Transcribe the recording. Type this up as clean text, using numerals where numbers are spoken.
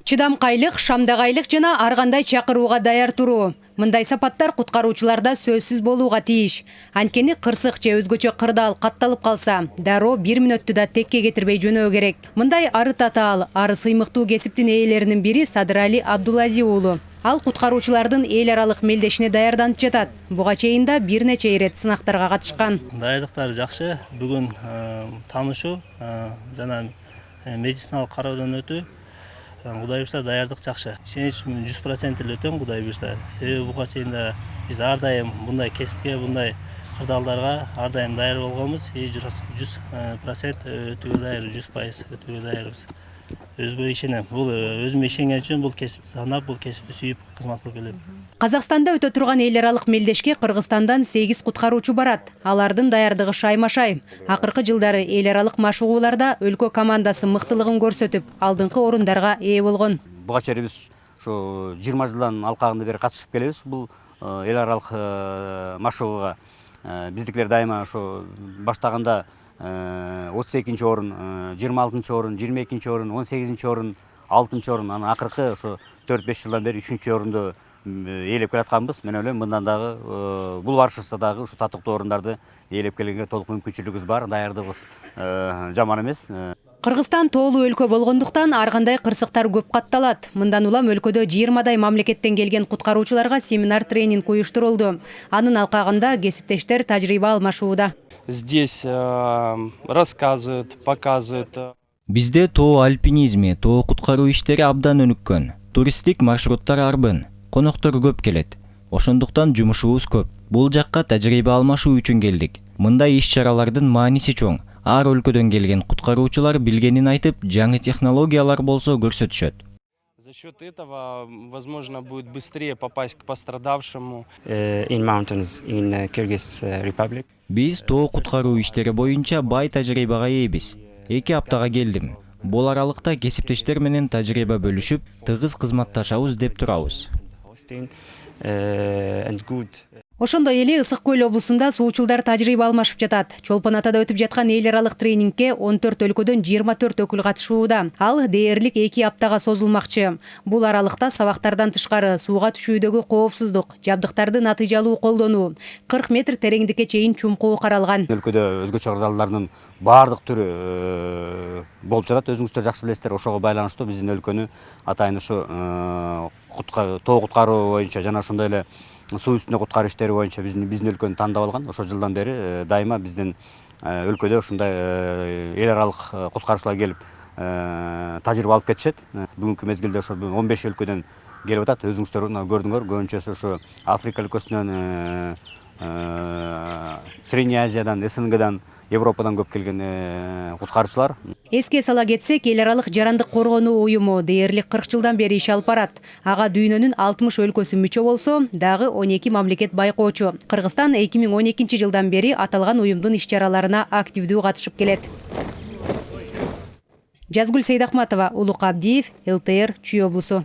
Чыдамкайлык, шамдагайлык жана ар кандай чакырууга даяр туруу. Мындай сапаттар куткаруучуларда сөзсүз болууга тийиш. Анткени кырсык же өзгөчө кырдаал катталып калса, дароо 1 мүнөттү да текке кетирбей жөнөө керек. Мындай ары татаал, ары сыймыктуу кесиптин ээлеринин бири Садырали Абдулази уулу. Ал куткаруучулардын эл аралык мелдешине даярданып жатат. Буга чейин да бир нече ирет сынактарга катышкан. Даярдыктар жакшы. Бүгүн таанышуу жана медициналык кароодон өтүү. Кудай буйрса даярдык жакшы. Ишенич 100% эле өтөм, Кудай буйрса. Себеби буга чейин да биз ар дайым мындай кесипке, мындай кырдаалдарга ар дайым даяр болгонбуз. 100% өтүүгө даяр, 100% өтүүгө даярбыз. Өзгө ишенем. Бул өзүмө ишенген үчүн бул кесипти танап, бул кесипти сүйүп кызмат кылып келем. Казакстанда өтө турган эл аралык мелдешке Кыргызстандан 8 куткаруучу барат. Алардын даярдыгы шайма-шай. Акыркы жылдары эл аралык машыгууларда өлкө командасы мыктылыгын көрсөтүп, алдыңкы орундарга ээ болгон. Буга чейин биз ушу 20 жылдан алкагында бери катышып келебиз. Бул эл аралык машыгууга биздикилер дайыма ушу баштаганда 32-нчи орун, 26-нчы орун, 22-нчи орун, 18-нчи орун, 6-нчы орун, анан акыркы ошо 4-5 жылдан бери 3-нчү орунду ээлеп келатканбыз. Мен ойлойм мындан дагы бул барышыбызда дагы ушу татыктуу орундарды ээлеп келгенге толук мүмкүнчүлүгүбүз бар, даярдыгыбыз жаман эмес. Кыргызстан тоолуу өлкө болгондуктан ар кандай кырсыктар көп катталат. Мындан улам өлкөдө 20дай мамлекеттен келген куткаруучуларга семинар тренинг уюштурулду. Анын алкагында кесиптештер тажрыйба алмашууда. Здесь рассказывают, показывают. Бизде тоо альпинизми, тоо куткаруу иштери абдан өнүккөн. Туристтик маршруттар арбын, коноктор көп келет. Ошондуктан жумушубуз көп. Бул жакка тажрыйба алмашуу үчүн келдик. Мындай иш-чаралардын мааниси чоң. Ар өлкөдөн келген куткаруучулар билгенин айтып, жаңы технологиялар болсо көрсөтүшөт. За счет этого, возможно, будет быстрее попасть к пострадавшему. In mountains in Kyrgyz Republic. Биз тоо куткаруу иштери боюнча бай тажрыйбага ээбиз. 2 аптага келдим. Бул аралыкта кесиптештер менен тажрыйба бөлүшүп, тыгыз кызматташабыз деп турабыз. Ошондой эле Ысык көл облусунда суучулдар тажрыйба алмашып жатат. Чолпон Атада өтүп жаткан эл аралык тренингке 14 өлкөдөн 24 өкүл катышууда. Ал дээрлик 2 аптага созулмакчы. Бул аралыкта сабактардан тышкары сууга түшүүдөгү коопсуздук, жабдыктарды натыйжалуу колдонуу, 40 метр тереңдикке чейин чумкуу каралган. Өлкөдө өзгөчө кырдаалдардын баардык түрү болуп жатат. Өзүңүздөр жакшы билесиздер, ошого байланыштуу биздин өлкөнү атайын ушу тоо куткаруу боюнча жана ошондой эле суу үстүндө куткаруу иштери боюнча биздин өлкөнү тандап алган. Ошол жылдан бери дайыма биздин өлкөдө ушундай эл аралык куткаруучулар келип тажрыйба алып кетишет. Бүгүнкү мезгилде ошо 15 өлкөдөн келип атат. Өзүңүздөр көрдүңөр, көбүнчөсү ошо Африка өлкөсүнөн, Средняя Азиядан, СНГдан, Европадан көп келген куткаруучулар. Эске сала кетсек, эл аралык жарандык коргонуу уюму дээрлик 40 жылдан бери иш алып барат. Ага дүйнөнүн 60 өлкөсү мүчө болсо, дагы 12 мамлекет байкоочу. Кыргызстан 2012 жылдан бери аталган уюмдун иш-чараларына активдүү катышып келет. Жазгүл Сейдахматова, Улук Абдиев, ЛТР, Чүй облусу.